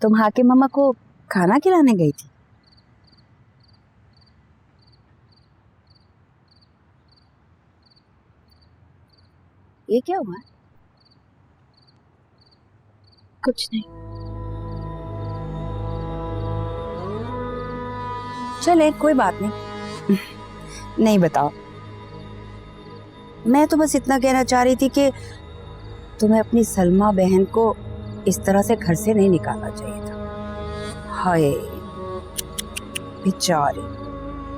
तुम हाकिम मामा को खाना खिलाने गई थी? ये क्या हुआ? कुछ नहीं। चले कोई बात नहीं। नहीं बताओ। मैं तो बस इतना कहना चाह रही थी कि तुम्हें अपनी सलमा बहन को इस तरह से घर से नहीं निकालना चाहिए था। हाय बेचारी,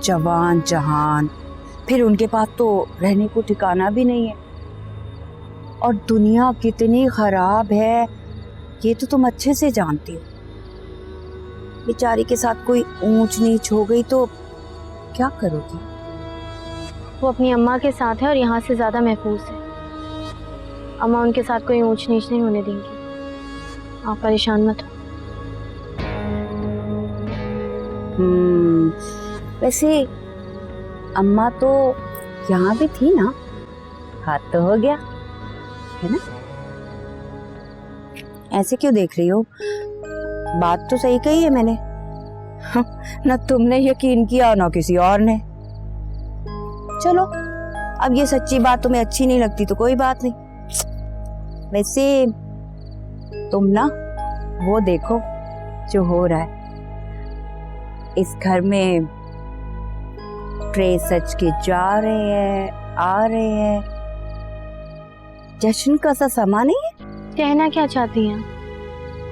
जवान जहान, फिर उनके पास तो रहने को ठिकाना भी नहीं है। और दुनिया कितनी खराब है ये तो तुम अच्छे से जानती हो। बेचारी के साथ कोई ऊंच नीच हो गई तो क्या करोगी? वो अपनी अम्मा के साथ है और यहाँ से ज्यादा महफूज है। अम्मा उनके साथ कोई ऊंच नीच नहीं होने देंगी। आप परेशान मत हो। वैसे अम्मा तो यहाँ भी थी ना, हाथ तो हो गया है ना? ऐसे क्यों देख रही हो? बात तो सही कही है मैंने। ना तुमने यकीन किया ना किसी और ने। चलो अब ये सच्ची बात तुम्हें अच्छी नहीं लगती तो कोई बात नहीं। वैसे तुम ना वो देखो जो हो रहा है इस घर में। ट्रे सच के जा रहे हैं, आ रहे हैं। जश्न का सा समा नहीं है? कहना क्या चाहती हैं?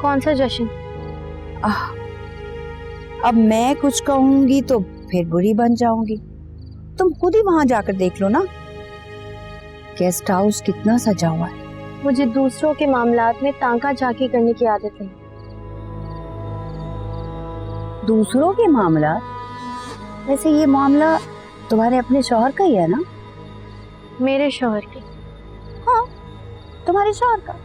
कौन सा जश्न? अब मैं कुछ कहूंगी तो फिर बुरी बन जाऊंगी। तुम खुद ही वहां जाकर देख लो ना, गेस्ट हाउस कितना सजा हुआ है। मुझे दूसरों के मामलात में तांका झांकी करने की आदत है। दूसरों के मामला? वैसे ये मामला तुम्हारे अपने शौहर का ही है ना? मेरे शौहर के? हाँ, तुम्हारे शौहर का।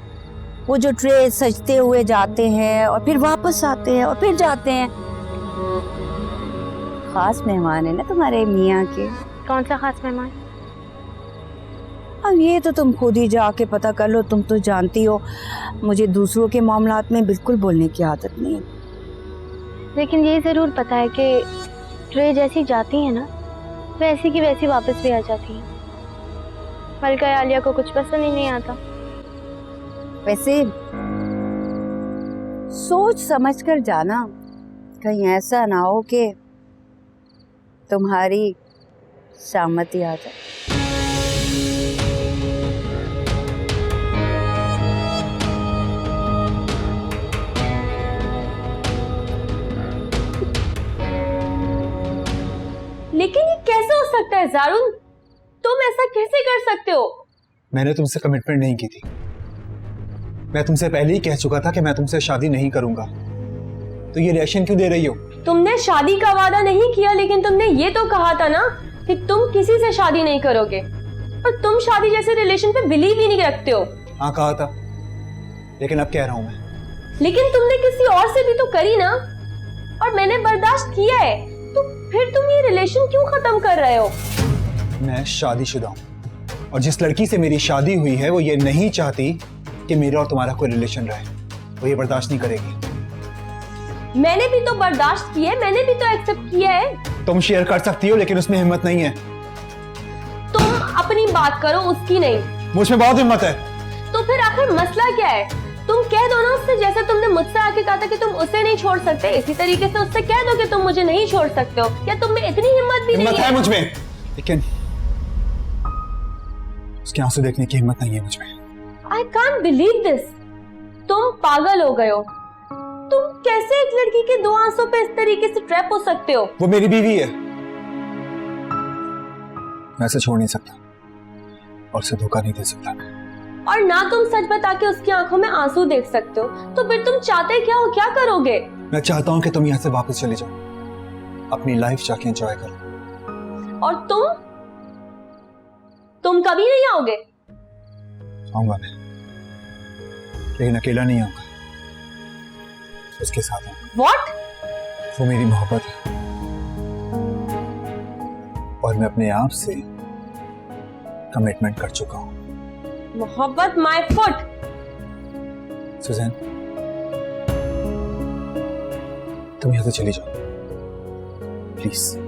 वो जो ट्रे सजते हुए जाते हैं और फिर वापस आते हैं और फिर जाते हैं। खास मेहमान है ना तुम्हारे मियाँ के। कौन सा खास मेहमान? अब ये तो तुम खुद ही जाके पता कर लो। तुम तो जानती हो मुझे दूसरों के मामलात में बिल्कुल बोलने की आदत नहीं है। लेकिन ये जरूर पता है कि ट्रे जैसी जाती है ना, वैसी की वैसी वापस भी आ जाती है। मलका आलिया को कुछ पसंद ही नहीं आता। वैसे सोच समझ कर जाना, कहीं ऐसा ना हो कि तुम्हारी शामती आ जाए। लेकिन ये कैसे हो सकता है जारून? तुम ऐसा कैसे कर सकते हो? मैंने तुमसे कमिटमेंट नहीं की थी। मैं तुमसे पहले ही कह चुका था कि मैं तुमसे शादी नहीं करूंगा। तो ये रिएक्शन क्यों दे रही हो? तुमने शादी का वादा नहीं किया, लेकिन तुमने ये तो कहा था ना कि तुम किसी से शादी नहीं करोगे। और तुम शादी जैसे रिलेशन पे बिलीव ही नहीं रखते हो। हाँ कहा था, लेकिन अब कह रहा हूं मैं। लेकिन तुमने किसी और से भी तो करी ना, और मैंने बर्दाश्त किया है। तो फिर तुम ये रिलेशन क्यों खत्म कर रहे हो? मैं शादीशुदा हूं और जिस लड़की से मेरी शादी हुई है वो ये नहीं चाहती कि मेरा और तुम्हारा कोई रिलेशन रहे। वो ये बर्दाश्त नहीं करेगी। मैंने भी तो बर्दाश्त किया है, मैंने भी तो एक्सेप्ट किया है। तुम शेयर कर सकती हो लेकिन उसमें हिम्मत नहीं है। तुम अपनी बात करो, उसकी नहीं। मुझ में बहुत हिम्मत है। तो फिर आखिर मसला क्या है? तुम कह दो ना उससे, जैसे तुमने मुझसे आके कहा था कि तुम उसे नहीं छोड़ सकते, इसी तरीके से उससे कह दो कि तुम मुझे नहीं छोड़ सकते हो। या तुम में इतनी हिम्मत भी नहीं है? मुझ में, लेकिन उसके आंसू देखने की हिम्मत नहीं है मुझ में। I can't believe this. तुम पागल हो गए हो। तुम कैसे एक लड़की के दो आंसू पे इस तरीके से ट्रैप हो सकते हो? वो मेरी बीवी है, मैं उसे छोड़ नहीं सकता और उसे धोखा नहीं दे सकता। और ना तुम सच बता के उसकी आंखों में आंसू देख सकते हो। तो फिर तुम चाहते क्या हो? क्या करोगे? मैं चाहता हूं कि तुम यहां से वापस चले जाओ, अपनी लाइफ जाके एंजॉय करो। और तुम कभी नहीं आओगे? आऊंगा मैं, लेकिन अकेला नहीं आऊंगा, उसके साथ आऊंगा। What? वो मेरी मोहब्बत है और मैं अपने आप से कमिटमेंट कर चुका हूं। मोहब्बत? My foot. सुजैन, तुम यहाँ से चली जाओ प्लीज।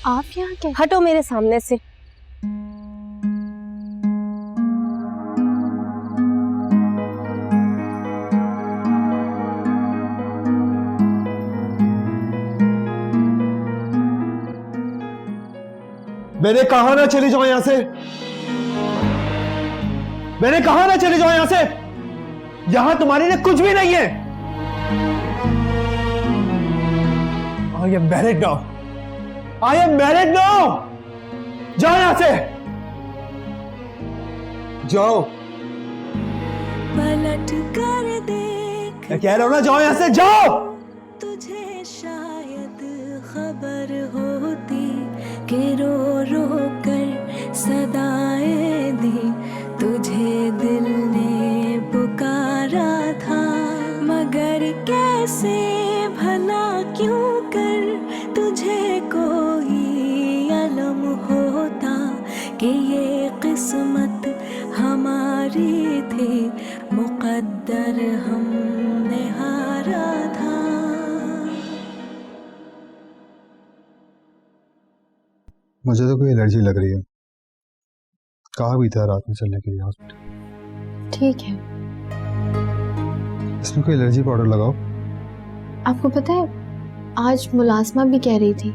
आप यहाँ क्या? हटो मेरे सामने से। मैंने कहा ना चले जाओ यहां से, मैंने कहा ना चले जाओ यहां से। यहां तुम्हारे लिए कुछ भी नहीं है। I am married now, I am married now. जाओ यहां से, जाओ। पलट कर देख, मैं कह रहा हूं ना, जाओ यहां से, जाओ। तुझे शायद खबर होती कि रो रो कर सदाएं दी, तुझे दिल ने पुकारा था, मगर कैसे भला क्यों कर तुझे कोई अलम होता कि ये किस्मत हमारी थी, मुकद्दर हमने हारा था। मुझे तो कोई एलर्जी लग रही है, कहा भी था रात में चलने के लिए हॉस्पिटल। ठीक है। इसमें कोई एलर्जी पाउडर लगाओ। आपको पता है, आज मुलाजमा भी कह रही थी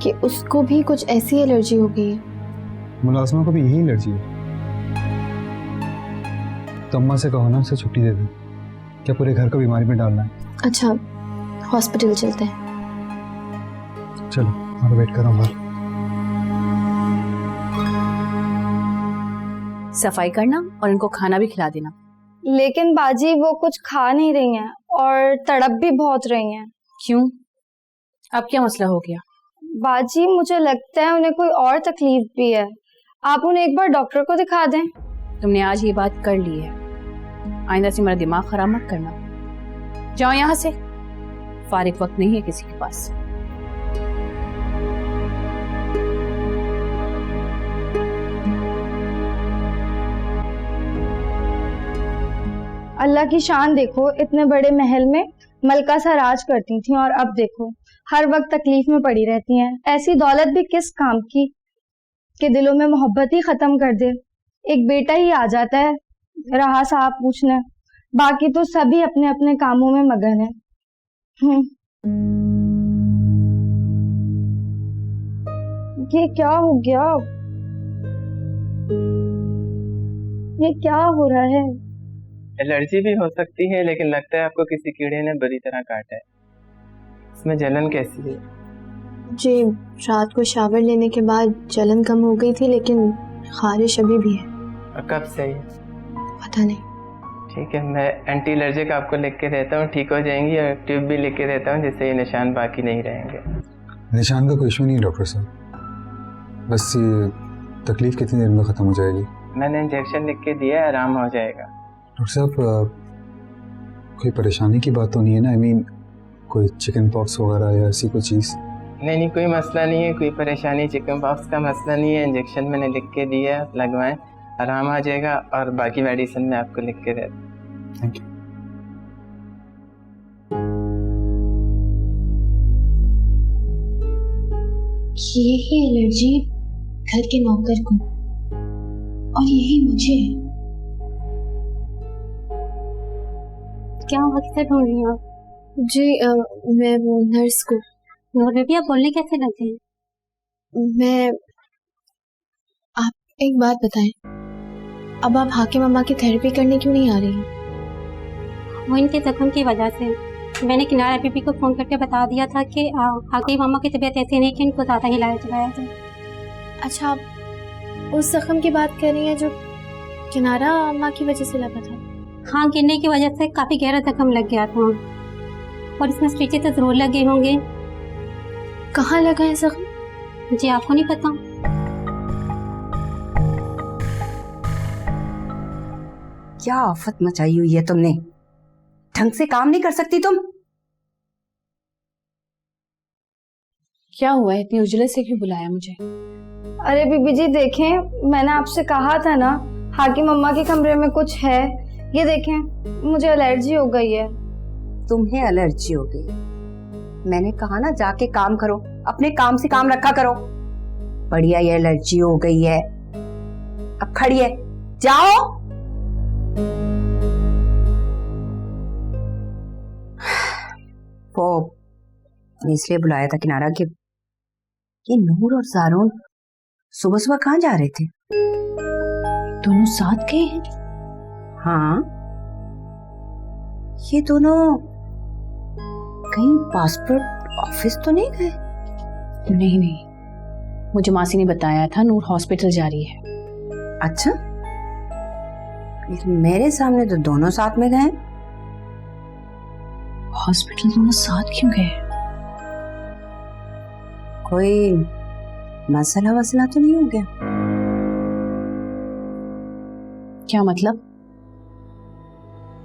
कि उसको भी कुछ ऐसी एलर्जी हो गई है। मुलाजमा को भी यही एलर्जी है। तो अम्मा से कहो ना, उसे छुट्टी दे दे। क्या पूरे घर को बीमारी में डालना है? अच्छा, हॉस्पिटल चलते हैं। चलो, मैं वेट कर रहा हूँ बाहर। सफाई करना और इनको खाना भी खिला देना। लेकिन बाजी वो कुछ खा नहीं रही हैं और तड़प भी बहुत रही हैं। क्यों? अब क्या मसला हो गया? बाजी मुझे लगता है उन्हें कोई और तकलीफ भी है, आप उन्हें एक बार डॉक्टर को दिखा दें। तुमने आज ये बात कर ली है, आइंदा से मेरा दिमाग खराब मत करना। जाओ यहाँ से, फारिग वक्त नहीं है किसी के पास। अल्लाह की शान देखो, इतने बड़े महल में मलका सा राज करती थी और अब देखो हर वक्त तकलीफ में पड़ी रहती हैं। ऐसी दौलत भी किस काम की कि दिलों में मोहब्बत ही खत्म कर दे। एक बेटा ही आ जाता है रहा साहब पूछने, बाकी तो सभी अपने अपने कामों में मगन है। ये क्या हो गया? ये क्या हो रहा है? एलर्जी भी हो सकती है, लेकिन लगता है आपको किसी कीड़े ने बुरी तरह काटा है। इसमें जलन कैसी है? जी, रात को शावर लेने के बाद जलन कम हो गई थी, लेकिन खारिश अभी भी है। और कब से है? पता नहीं। ठीक है, मैं एंटी एलर्जिक आपको लिख के देता हूँ, ठीक हो जाएंगी, और ट्यूब भी लिख के देता हूँ जिससे ये निशान बाकी नहीं रहेंगे। निशान का कोई इशू नहीं डॉक्टर साहब, बस ये तकलीफ कितनी देर में ख़त्म हो जाएगी? मैंने इंजेक्शन लिख के दिया है, आराम हो जाएगा। डॉक्टर साहब, कोई परेशानी की बात तो नहीं है ना? आई मीन कोई चिकन पॉक्स वगैरह या ऐसी कोई चीज़? नहीं, कोई मसला नहीं है, कोई परेशानी चिकन पॉक्स का मसला नहीं है। इंजेक्शन मैंने लिख के दिया है, लगवाएं, आराम आ जाएगा, और बाकी मेडिसिन मैं आपको लिख के देता हूँ। Thank you. यही एलर्जी घर के नौकर को और यही मुझे। क्या वक्त से ढूंढ रही हो आप? जी मैं वो नर्स को। नूर बेबी, आप बोलने कैसे लगे हैं? मैं, आप एक बात बताएं, अब आप हाकिम अम्मा की थेरेपी करने क्यों नहीं आ रही हैं? वो इनके जख्म की वजह से। मैंने किनारा बीबी को फ़ोन करके बता दिया था कि हाकिम अम्मा की तबीयत ऐसी नहीं कि इनको ज़्यादा हिलाया चलाया जाए। अच्छा, आप उस जख्म की बात कर रही हैं जो किनारा अम्मा की वजह से लगा था? हाँ, गिरने की वजह से काफ़ी गहरा जख्म लग गया था और इसमें स्टिचेस तो ज़रूर लगे होंगे। कहाँ लगा है जख्म? जी, आपको नहीं पता? क्या आफत मचाई हुई है तुमने? ढंग से काम नहीं कर सकती तुम? क्या हुआ है, इतनी उजले से क्यों बुलाया मुझे? अरे बीबी जी देखें, मैंने आपसे कहा था ना हाकिम अम्मा के कमरे में कुछ है। ये देखें, मुझे एलर्जी हो गई है। तुम्हें एलर्जी हो गई? मैंने कहा ना जाके काम करो, अपने काम से काम रखा करो। बढ़िया ये एलर्जी हो गई है, अब खड़ी है, जाओ। वो इसलिए बुलाया था किनारा कि ये नूर और सारून सुबह सुबह कहाँ जा रहे थे? दोनों साथ गए हैं? हाँ, ये दोनों कहीं पासपोर्ट ऑफिस तो नहीं गए? नहीं नहीं, मुझे मासी ने बताया था नूर हॉस्पिटल जा रही है। अच्छा, लेकिन मेरे सामने तो दोनों साथ में गए। हॉस्पिटल दोनों साथ क्यों गए? कोई मसला वसला तो नहीं हो गया? क्या मतलब?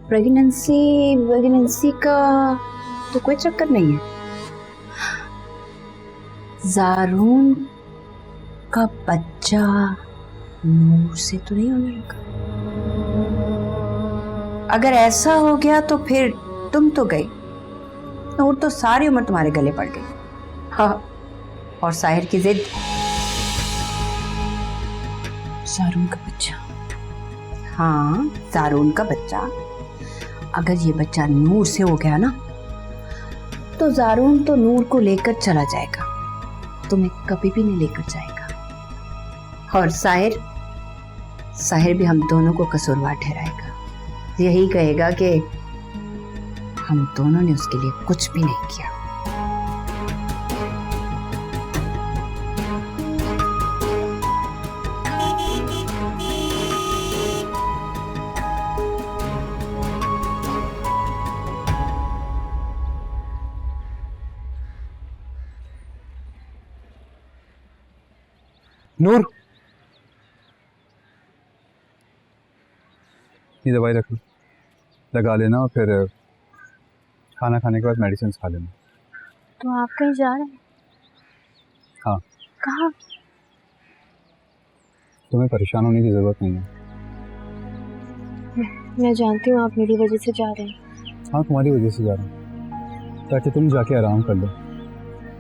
प्रेगनेंसी का तो कोई चक्कर नहीं है। जारून का बच्चा नूर से तो नहीं होने लगा? अगर ऐसा हो गया तो फिर तुम तो गई, नूर तो सारी उम्र तुम्हारे गले पड़ गई। हाँ, और साहिर की जिद। जारून का बच्चा? हाँ, जारून का बच्चा। अगर ये बच्चा नूर से हो गया ना तो जारून तो नूर को लेकर चला जाएगा, तुम्हें कभी भी नहीं लेकर जाएगा। और साहिर भी हम दोनों को कसूरवार ठहराएगा। यही कहेगा कि हम दोनों ने उसके लिए कुछ भी नहीं किया। नूर, ये दवाई रख लो, लगा लेना और फिर खाना खाने के बाद मेडिसिन खा लेना। तो आप कहीं जा रहे हैं? हाँ। कहाँ? तुम्हें परेशान होने की जरूरत नहीं है। मैं जानती हूँ आप मेरी वजह से जा रहे हैं। हाँ, तुम्हारी वजह से जा रहा हूँ, ताकि तुम जाके आराम कर लो,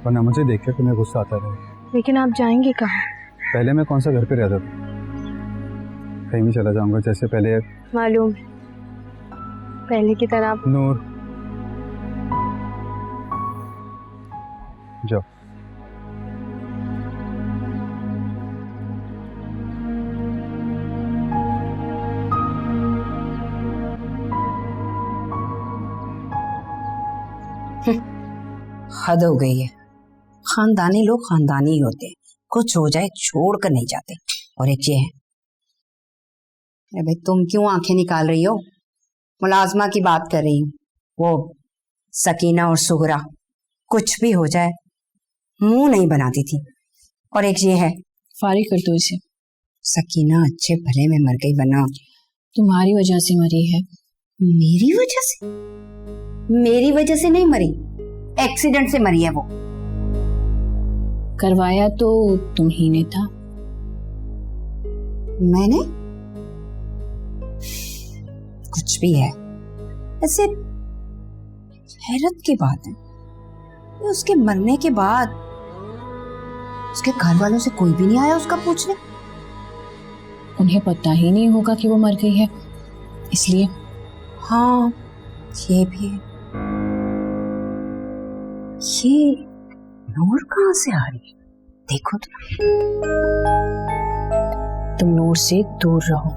वरना मुझे देख कर तुम्हें गुस्सा आता रहे। लेकिन आप जाएंगे कहाँ? पहले मैं कौन सा घर पे रहता था, कहीं भी चला जाऊंगा जैसे पहले। मालूम है, पहले की तरह। नूर, जाओ। हद हो गई है। खानदानी लोग खानदानी ही होते हैं, कुछ हो जाए छोड़ कर नहीं जाते। और एक ये है, अरे भाई तुम क्यों आंखें निकाल रही हो? मुलाजमा की बात कर रही हूँ, वो सकीना और सुगरा, कुछ भी हो जाए मुंह नहीं बनाती थी। और एक ये है, फारिग कर दो इसे। सकीना अच्छे भले में मर गई, बना तुम्हारी वजह से मरी है। मेरी वजह से? मेरी वजह से नहीं मरी, एक्सीडेंट से मरी है वो। करवाया तो तुम ही ने था। मैंने? कुछ भी है, ऐसे हैरत की बात है, उसके मरने के बाद उसके घर वालों से कोई भी नहीं आया उसका पूछने। उन्हें पता ही नहीं होगा कि वो मर गई है, इसलिए। हाँ, ये भी है। ये नूर कहाँ से आ रही है? देखो तुम नूर से दूर रहो।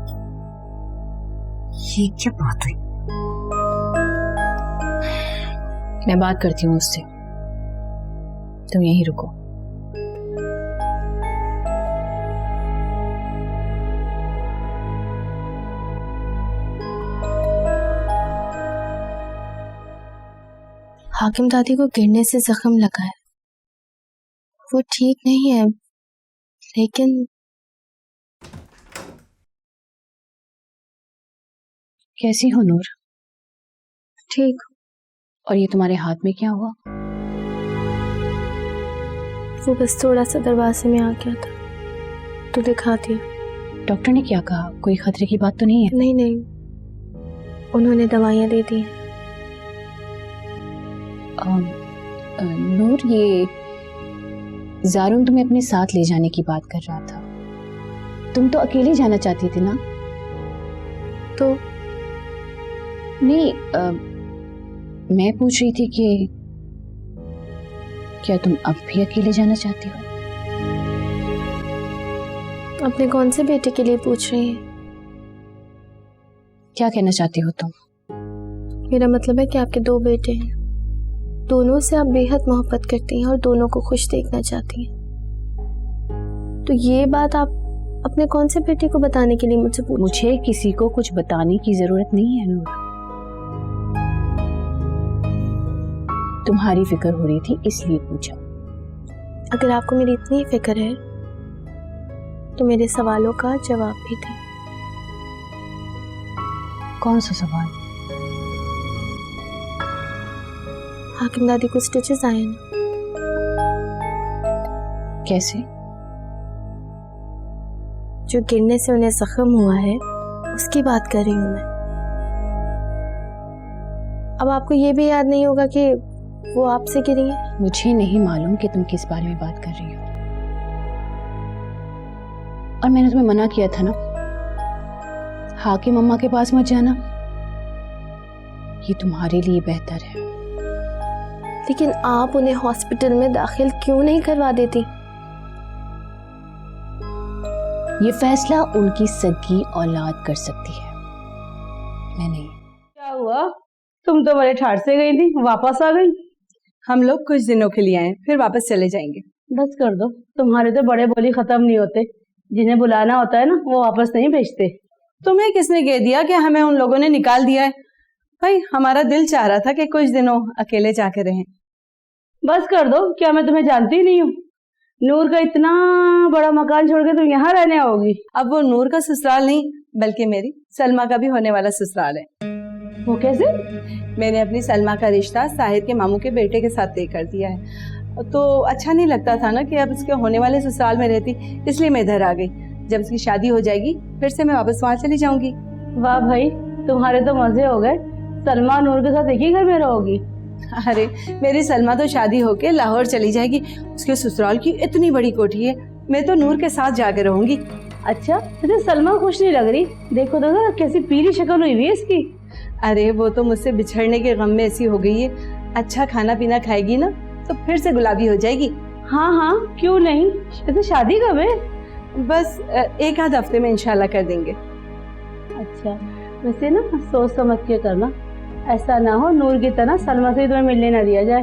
ये क्या बात हुई? मैं बात करती हूँ उससे, तुम यहीं रुको। हाकिम दादी को गिरने से जख्म लगा है, वो ठीक नहीं है, लेकिन कैसी हो नूर? ठीक। और ये तुम्हारे हाथ में क्या हुआ? वो बस थोड़ा सा दरवाजे में आ गया था तो दिखा दिया। डॉक्टर ने क्या कहा? कोई खतरे की बात तो नहीं है? नहीं नहीं, उन्होंने दवाइयाँ दे दी। नूर, ये जारून तुम्हें अपने साथ ले जाने की बात कर रहा था। तुम तो अकेले जाना चाहती थी ना? तो नहीं, मैं पूछ रही थी कि क्या तुम अब भी अकेले जाना चाहती हो? अपने कौन से बेटे के लिए पूछ रही हैं? क्या कहना चाहती हो तुम? मेरा मतलब है कि आपके 2 बेटे हैं, दोनों से आप बेहद मोहब्बत करती हैं और दोनों को खुश देखना चाहती हैं। तो ये बात आप अपने कौन से बेटे को बताने के लिए मुझसे पूछ? मुझे किसी को कुछ बताने की जरूरत नहीं है नूर। तुम्हारी फिक्र हो रही थी इसलिए पूछा। अगर आपको मेरी इतनी फिक्र है तो मेरे सवालों का जवाब भी दें। कौन सा सवाल? हाकिम दादी को स्टिचेस आए ना? कैसे? जो गिरने से उन्हें जख्म हुआ है उसकी बात कर रही हूँ मैं। अब आपको ये भी याद नहीं होगा कि वो आपसे गिरी है? मुझे नहीं मालूम कि तुम किस बारे में बात कर रही हो, और मैंने तुम्हें मना किया था ना हाकिम अम्मा के पास मत जाना, ये तुम्हारे लिए बेहतर है। लेकिन आप उन्हें हॉस्पिटल में दाखिल क्यों नहीं करवा देती? ये फैसला उनकी सगी औलाद कर सकती है, मैं नहीं। क्या हुआ? तुम तो बड़े ठाठ से गई थी, वापस आ गई। हम लोग कुछ दिनों के लिए आए, फिर वापस चले जाएंगे। बस कर दो, तुम्हारे तो बड़े बोली खत्म नहीं होते। जिन्हें बुलाना होता है ना वो वापस नहीं भेजते। तुम्हें किसने कह दिया कि हमें उन लोगों ने निकाल दिया है? भाई हमारा दिल चाह रहा था कि कुछ दिनों अकेले जाके रहें। बस कर दो, क्या मैं तुम्हें जानती नहीं हूँ? नूर का इतना बड़ा मकान छोड़ के तुम यहाँ रहने आओगी? अब वो नूर का ससुराल नहीं बल्कि मेरी सलमा का भी होने वाला ससुराल है। वो कैसे? मैंने अपनी सलमा का रिश्ता साहिर के मामू के बेटे के साथ तय कर दिया है, तो अच्छा नहीं लगता था ना कि अब उसके होने वाले ससुराल में रहती, इसलिए मैं इधर आ गई। जब उसकी शादी हो जाएगी फिर से मैं वापस वहाँ चली जाऊंगी। वाह भाई, तुम्हारे तो मजे हो गए। सलमा नूर के साथ एक ही घर में रहोगी? अरे मेरी सलमा तो शादी होके लाहौर चली जाएगी, उसके ससुराल की इतनी बड़ी कोठी है, मैं तो नूर के साथ जाके रहूंगी। अच्छा, तुझे सलमा खुश नहीं लग रही? देखो तो कैसी पीली शक्ल हुई हुई है इसकी। अरे वो तो मुझसे बिछड़ने के गम में ऐसी हो गई है, अच्छा खाना पीना खाएगी ना तो फिर से गुलाबी हो जाएगी। हाँ हाँ, क्यों नहीं। वैसे शादी कब है? बस 1 आध हफ्ते में इंशाल्लाह कर देंगे। अच्छा, वैसे ना सोच समझ के करना, ऐसा ना हो नूर की तरह सलमा से तुम्हें मिलने ना दिया जाए।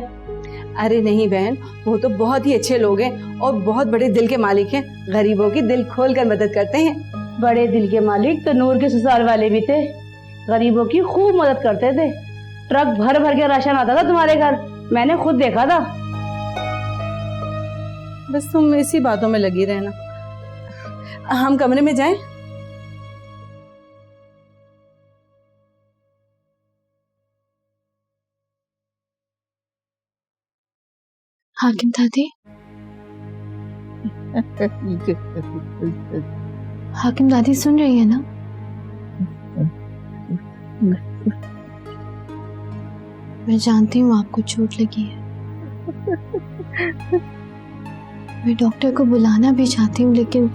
अरे नहीं बहन, वो तो बहुत ही अच्छे लोग हैं और बहुत बड़े दिल के मालिक हैं, गरीबों की दिल खोल कर मदद करते हैं। बड़े दिल के मालिक तो नूर के ससुराल वाले भी थे, गरीबों की खूब मदद करते थे। ट्रक भर भर के राशन आता था तुम्हारे घर, मैंने खुद देखा था। बस तुम इसी बातों में लगी रहना। हम कमरे में जाएं? हाकिम दादी, हाकिम दादी सुन रही है ना? मैं जानती हूँ आपको चोट लगी है, मैं डॉक्टर को बुलाना भी चाहती हूँ लेकिन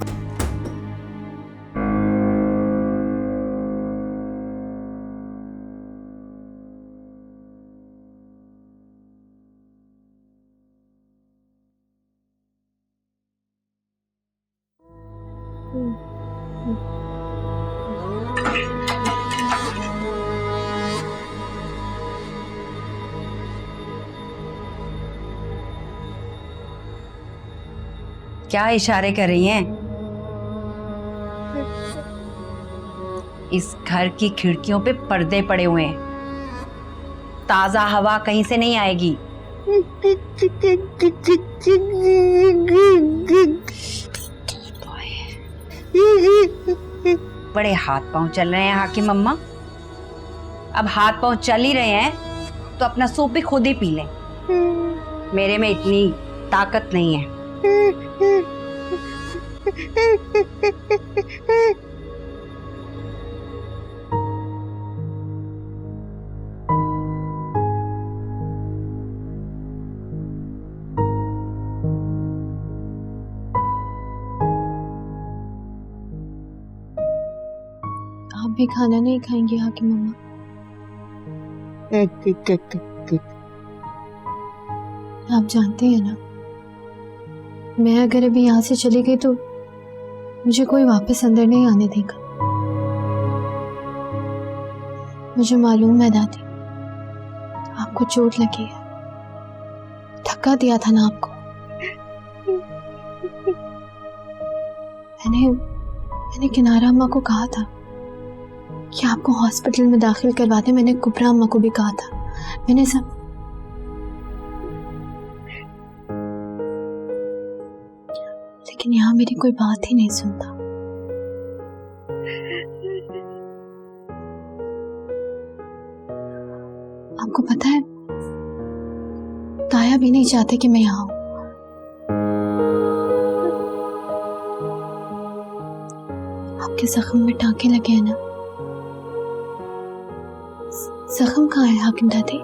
क्या इशारे कर रही हैं? इस घर की खिड़कियों पे पर्दे पड़े हुए हैं, ताजा हवा कहीं से नहीं आएगी। बड़े हाथ पांव चल रहे हैं हाकिम अम्मा। अब हाथ पांव चल ही रहे हैं तो अपना सूप भी खुद ही पी लें। मेरे में इतनी ताकत नहीं है। आप भी खाना नहीं खाएंगे हाकिम अम्मा? आप जानते हैं ना, मैं अगर अभी यहाँ से चली गई तो मुझे कोई वापस अंदर नहीं आने देगा। मुझे मालूम है दादी, आपको चोट लगी है, धक्का दिया था ना आपको। मैंने किनारा अम्मा को कहा था कि आपको हॉस्पिटल में दाखिल करवा दे। मैंने कुबरा अम्मा को भी कहा था। मैंने सब, लेकिन यहाँ मेरी कोई बात ही नहीं सुनता। आपको पता है, ताया भी नहीं चाहते कि मैं यहाँ हूं। आपके जख्म में टांके लगे हैं ना? जख्म कहाँ है हाकिम दादी?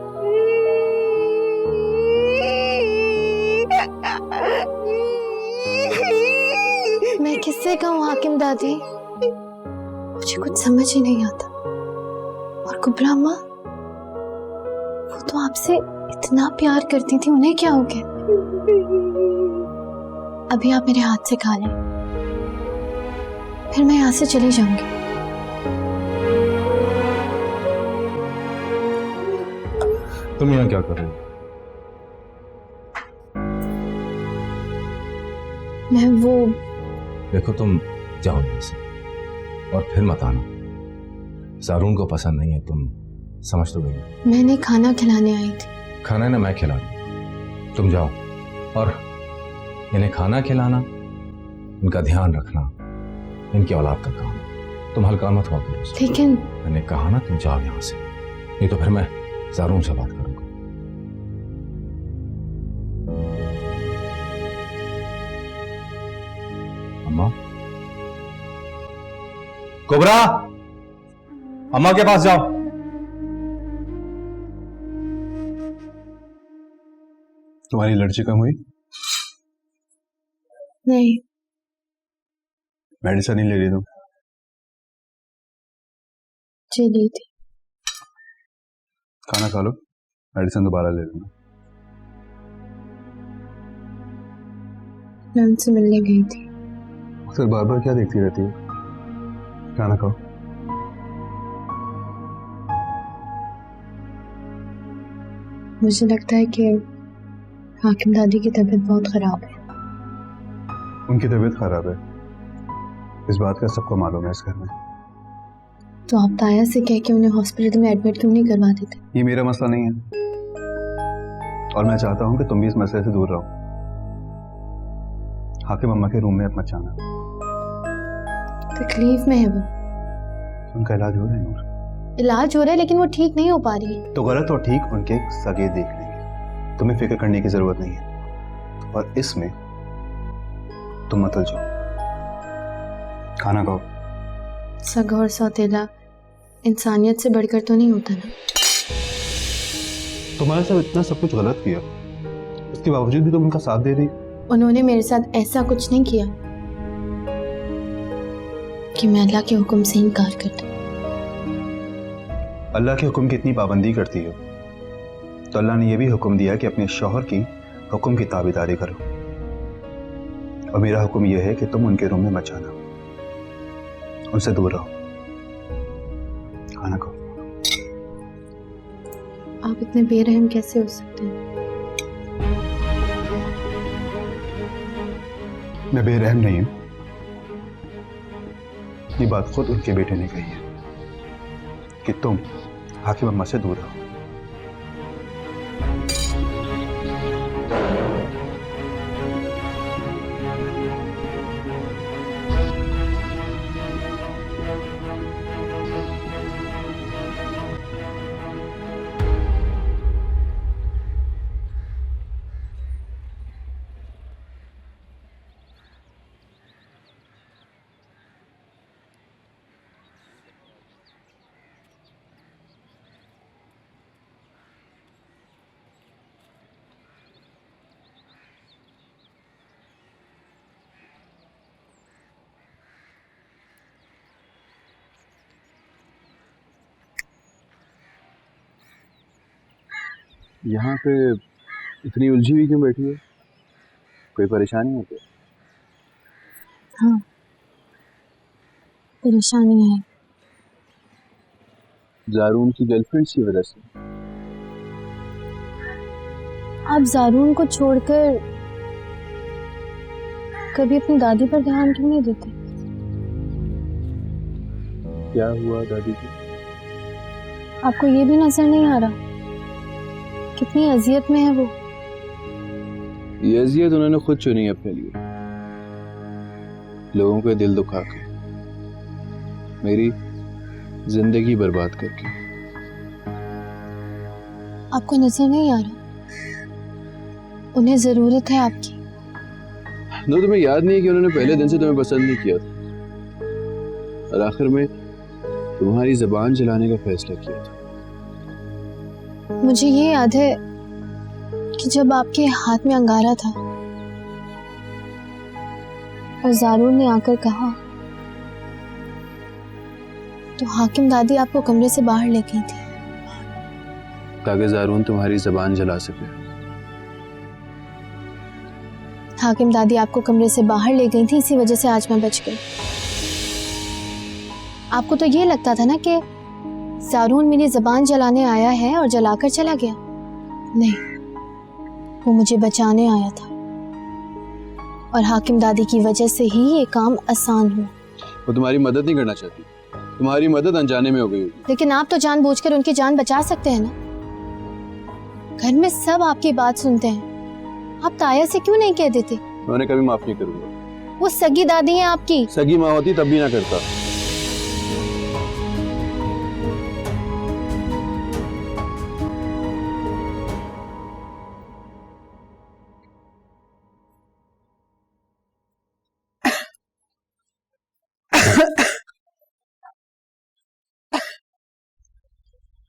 मैं किससे कहूँ हाकिम दादी? मुझे कुछ समझ ही नहीं आता। और कुबरा अम्मा, वो तो आपसे इतना प्यार करती थी, उन्हें क्या हो गया? अभी आप मेरे हाथ से खा लें, फिर मैं यहाँ से चली जाऊंगी। तुम यहाँ क्या कर रहे हो? मैं वो, देखो तुम जाओ यहाँ से और फिर मत आना। सारून को पसंद नहीं है, तुम समझ तो गई। मैंने खाना खिलाने आई थी। खाना ना मैं खिला दूं, तुम जाओ। और इन्हें खाना खिलाना, इनका ध्यान रखना इनकी औलाद का काम है, तुम हल्का मत हुआ करो। लेकिन मैंने कहा ना तुम जाओ यहाँ से, नहीं तो फिर मैं सारून से बात करूंगा। अम्मा, कुबरा, अम्मा के पास जाओ। तुम्हारी एलर्जी कम हुई? नहीं। मेडिसिन नहीं ले रही तुम? जी ली थी। खाना खा लो, मेडिसिन दोबारा ले लेना। मैं उनसे मिलने गई थी। फिर बार बार क्या देखती रहती है? खाना खाओ। मुझे लगता है कि हाकिम दादी की तबीयत बहुत खराब है। उनकी तबीयत खराब है, इस बात का सबको मालूम है इस घर में। तो आप ताया से कह के उन्हें हॉस्पिटल में एडमिट क्यों नहीं करवा देते? ये मेरा मसला नहीं है और मैं चाहता हूं कि तुम भी इस मसले से दूर रहो। हाकिम अम्मा के रूम में मत जाना। तकलीफ में है वो। उनका इलाज हो रहा है नूर? इलाज हो रहा है लेकिन वो ठीक नहीं हो पा रही है। तो गलत और ठीक उनके सगे देख लेंगे, तुम्हें फिक्र करने की जरूरत नहीं है। और इसमें तुम मत उलझो, खाना खाओ। सगा और सौतेला इंसानियत से बढ़कर तो नहीं होता ना। तुम्हारे साथ इतना सब कुछ गलत किया, उसके बावजूद भी तुम उनका साथ दे रही। उन्होंने मेरे साथ ऐसा कुछ नहीं किया कि मैं अल्लाह के हुक्म से इनकार कर दूं। अल्लाह के हुक्म की इतनी पाबंदी करती हो तो अल्लाह ने यह भी हुक्म दिया कि अपने शौहर की हुक्म की ताबेदारी करो। और मेरा हुक्म यह है कि तुम उनके रूम में मत जाना, उनसे दूर रहो। खाना खाओ। आप इतने बेरहम कैसे हो सकते हैं? मैं बेरहम नहीं हूं, ये बात खुद उनके बेटे ने कही है कि तुम हाकिम अम्मा से दूर रहो। यहाँ पे इतनी उलझी हुई क्यों बैठी है? कोई परेशानी है क्या? हाँ, परेशानी है। जारून की गर्लफ्रेंड की वजह से? आप जारून को छोड़कर कभी अपनी दादी पर ध्यान क्यों नहीं देते? क्या हुआ दादी की? आपको ये भी नजर नहीं आ रहा कितनी अजियत में है वो? ये अजियत उन्होंने खुद चुनी अपने लिए, लोगों के दिल दुखा के, मेरी जिंदगी बर्बाद करके। आपको नजर नहीं आ रहा उन्हें जरूरत है आपकी? नो, तुम्हें याद नहीं है कि उन्होंने पहले दिन से तुम्हें पसंद नहीं किया था और आखिर में तुम्हारी जबान जलाने का फैसला किया था। मुझे ये याद है कि जब आपके हाथ में अंगारा था और जारून ने आकर कहा तो हाकिम दादी आपको कमरे से बाहर ले गई थी ताकि जारून तुम्हारी जबान जला सके। हाकिम दादी आपको कमरे से बाहर ले गई थी, इसी वजह से आज मैं बच गई। आपको तो ये लगता था ना कि जारून मेरी जबान जलाने आया है और जलाकर चला गया। नहीं, वो मुझे बचाने आया था और हाकिम दादी की वजह से ही ये काम आसान हुआ। वो तुम्हारी मदद नहीं करना चाहती, तुम्हारी मदद अनजाने में हो गई होगी। लेकिन आप तो जानबूझकर उनकी जान बचा सकते हैं ना। घर में सब आपकी बात सुनते हैं, आप ताया से क्यों नहीं कह देते? मैं उन्हें कभी माफ नहीं करूंगा। वो सगी दादी हैं आपकी। सगी माँ होती तब भी ना करता।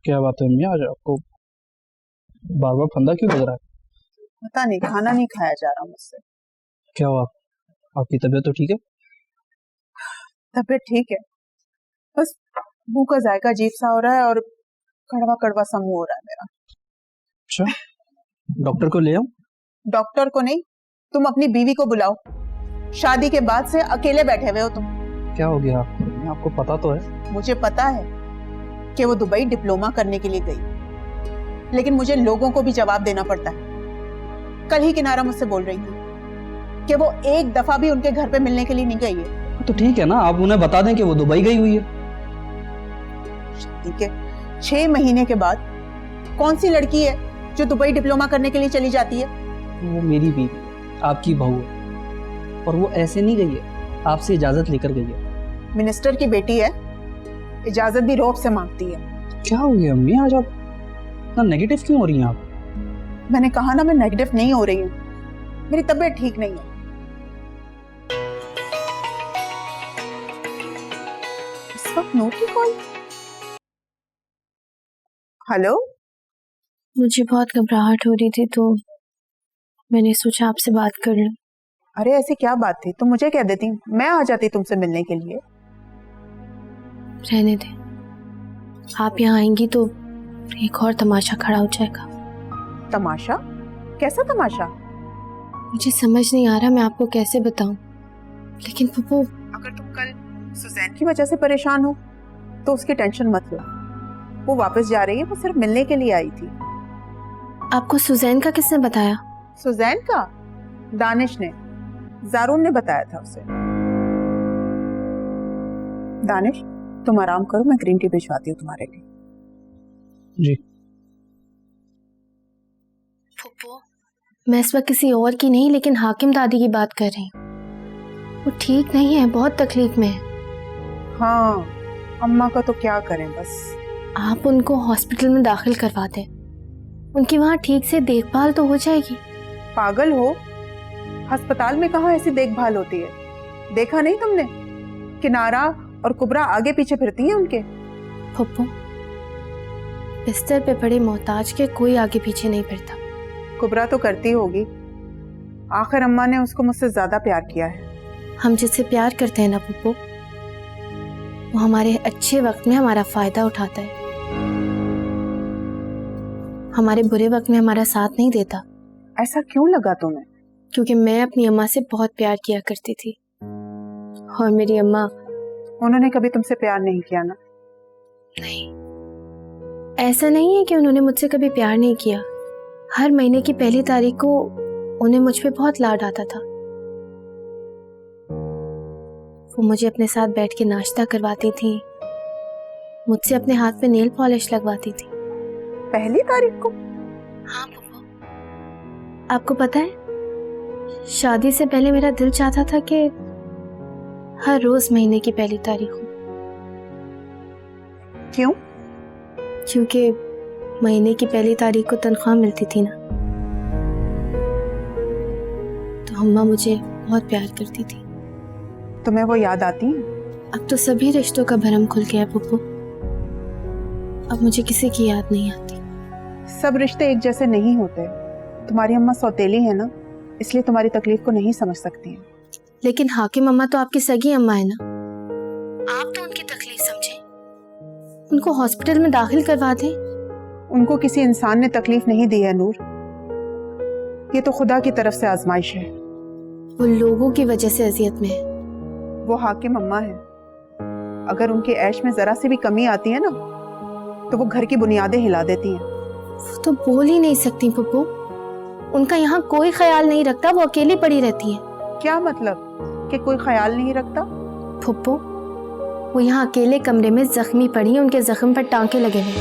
क्या बात है अम्मी, आज आपको बार बार फंदा क्यों लग रहा है? पता नहीं, खाना नहीं खाया जा रहा मुझसे। क्या हुआ? आपकी तबीयत तो ठीक है? तबीयत ठीक है, बस मुंह का जायका अजीब सा हो रहा है और कड़वा कड़वा सा मुंह हो रहा है मेरा। अच्छा, डॉक्टर को ले आऊं? डॉक्टर को नहीं, तुम अपनी बीवी को बुलाओ। शादी के बाद से अकेले बैठे हुए हो तुम। क्या हो गया आपको? आपको पता तो है? मुझे पता है कि वो दुबई डिप्लोमा करने के लिए गई, लेकिन मुझे लोगों को भी जवाब देना पड़ता है। कल ही किनारा मुझसे बोल रही थी कि वो एक दफा भी उनके घर पे मिलने के लिए नहीं गई है। तो ठीक है ना, आप उन्हें बता दें कि वो दुबई गई हुई है। ठीक है, 6 महीने के बाद कौन सी लड़की है जो दुबई डिप्लोमा करने के लिए चली जाती है? वो मेरी बीवी, आपकी बहू है, और वो ऐसे नहीं गई है, आपसे इजाजत लेकर गई है। मिनिस्टर की बेटी है, इजाजत भी रौब से मांगती है। क्या हो गया अम्मी, आज आप इतना नेगेटिव क्यों हो रही हैं आप? मैंने कहा ना, मैं नेगेटिव नहीं हो रही हूँ, मेरी तबीयत ठीक नहीं है। इस वक्त नूर की कॉल। हेलो, मुझे बहुत घबराहट हो रही थी तो मैंने सोचा आपसे बात कर लूं। अरे ऐसी क्या बात थी? तुम मुझे कह देती, मैं आ जाती तुमसे मिलने के लिए। रहने दें, आप यहाँ आएंगी तो एक और तमाशा खड़ा हो जाएगा। तमाशा? कैसा तमाशा? मुझे समझ नहीं आ रहा मैं आपको कैसे बताऊं, लेकिन पप्पू, अगर तुम कल सुजैन की वजह से परेशान हो तो उसकी टेंशन मत लो। वो वापस जा रही है, वो सिर्फ मिलने के लिए आई थी। आपको सुजैन का किसने बताया? सुजैन का दानिश ने, जारून ने बताया था उसे। दानिश, तुम आराम करो, मैं ग्रीन टी भिजवाती हूँ तुम्हारे लिए। जी। फुप्पो, मैं इस वक्त किसी और की नहीं लेकिन हाकिम दादी की बात कर रही हूँ। वो ठीक नहीं है, बहुत तकलीफ में है। हाँ, अम्मा का तो क्या करें, बस आप उनको हॉस्पिटल में दाखिल करवा दें, उनकी वहाँ ठीक से देखभाल तो हो जाएगी। पागल हो, अस्पताल में कहाँ ऐसी देखभाल होती है? देखा नहीं तुमने, किनारा और कुबरा आगे पीछे फिरती हैं उनके। फुप्पो, बिस्तर पे पड़े मोहताज के कोई आगे पीछे नहीं फिरता। कुबरा तो करती होगी, आखिर अम्मा ने उसको मुझसे ज्यादा प्यार किया है। हम जिससे प्यार करते हैं ना पुप्पो, वो हमारे अच्छे वक्त में हमारा फायदा उठाता है। हमारे बुरे वक्त में हमारा साथ नहीं देता। ऐसा क्यों लगा तुम्हें? क्योंकि मैं अपनी अम्मा से बहुत प्यार किया करती थी और मेरी अम्मा। उन्होंने कभी तुमसे प्यार नहीं किया ना? नहीं, ऐसा नहीं है कि उन्होंने मुझसे कभी प्यार नहीं किया। हर महीने की पहली तारीख को उन्हें मुझ पे बहुत लाड आता था। वो मुझे अपने साथ बैठ के नाश्ता करवाती थी, मुझसे अपने हाथ पे नेल पॉलिश लगवाती थी। पहली तारीख को? हाँ पप्पू, आपको पता है शादी से पहले मेरा दिल चाहता था कि हर रोज महीने की पहली तारीख हो। क्यों? क्योंकि महीने की पहली तारीख को तनख्वाह मिलती थी ना, तो अम्मा मुझे बहुत प्यार करती थी। तुम्हें वो याद आती है? अब तो सभी रिश्तों का भरम खुल गया पप्पू, अब मुझे किसी की याद नहीं आती। सब रिश्ते एक जैसे नहीं होते। तुम्हारी अम्मा सौतेली है ना, इसलिए तुम्हारी तकलीफ को नहीं समझ सकती है। लेकिन हाकिम अम्मा तो आपकी सगी अम्मा है ना, आप तो उनकी तकलीफ समझें, उनको हॉस्पिटल में दाखिल करवा दें। उनको किसी इंसान ने तकलीफ नहीं दी है नूर, ये तो खुदा की तरफ से आजमाइश है। वो लोगों की वजह से अजियत में है। वो हाकिम अम्मा है, अगर उनके ऐश में जरा सी भी कमी आती है ना तो वो घर की बुनियादें हिला देती हैं। वो तो बोल ही नहीं सकती पप्पू, उनका यहाँ कोई ख्याल नहीं रखता, वो अकेली पड़ी रहती है। क्या मतलब कि कोई ख्याल नहीं रखता? पप्पू, वो यहाँ अकेले कमरे में जख्मी पड़ी है, उनके जख्म पर टांके लगे हुए,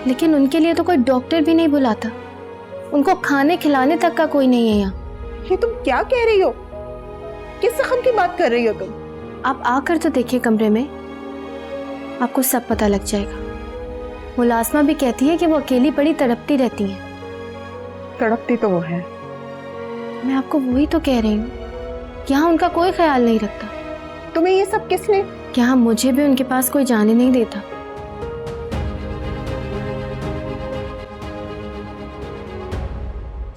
लेकिन उनके लिए तो कोई डॉक्टर भी नहीं बुलाता, उनको खाने खिलाने तक का कोई नहीं है यहाँ। ये तुम क्या कह रही हो? किस जख्म की बात कर रही हो तुम? आप आकर तो देखिए कमरे में, आपको सब पता लग जाएगा। मुलाजमा भी कहती है कि वो अकेली पड़ी तड़पती रहती हैं। तड़पती तो वो है। मैं आपको वही तो कह रही हूँ, यहाँ उनका कोई ख्याल नहीं रखता। तुम्हें ये सब किसने? यहाँ मुझे भी उनके पास कोई जाने नहीं देता।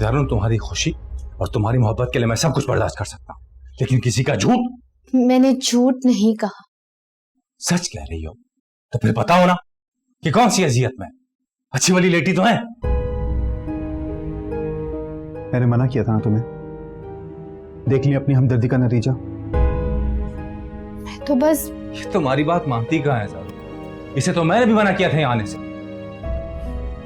ज़ारून, तुम्हारी खुशी और तुम्हारी मोहब्बत के लिए मैं सब कुछ बर्दाश्त कर सकता हूँ, लेकिन किसी का झूठ। मैंने झूठ नहीं कहा। सच कह रही हो तो फिर बताओ ना कि कौन सी अजियत में? अच्छी वाली लेटी तो है। मैंने मना किया था ना तुम्हें, देख ली अपनी हमदर्दी का नतीजा। मैं तो बस। ये तुम्हारी बात मानती कहाँ है ज़ारून? इसे तो मैंने भी मना किया था यहाँ आने से।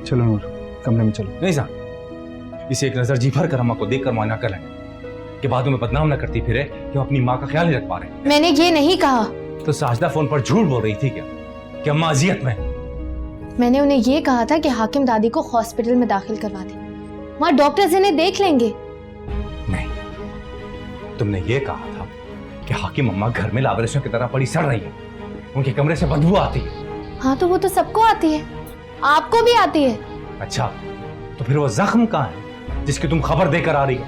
चलो नूर, कमरे में चलो। नहीं ज़ारून, इसे एक नजर जी भर कर अम्मा को देख कर मुआयना कर लेंगे कि बाद में बदनाम न करती फिरे कि वो अपनी माँ का ख्याल नहीं रख पा रहे। मैंने ये नहीं कहा। तो साजदा फोन पर झूठ बोल रही थी क्या कि अम्मा अजियत में? मैंने उन्हें ये कहा था कि हाकिम दादी को हॉस्पिटल में दाखिल करवा दें, वहाँ डॉक्टर्स इन्हें देख लेंगे। नहीं, तुमने ये कहा था कि हाकिम अम्मा घर में लावारिसों की तरह पड़ी सड़ रही है, उनके कमरे से बदबू आती है। हाँ तो वो तो सबको आती है, आपको भी आती है। अच्छा, तो फिर वो जख्म कहाँ है जिसकी तुम खबर देकर आ रही हो?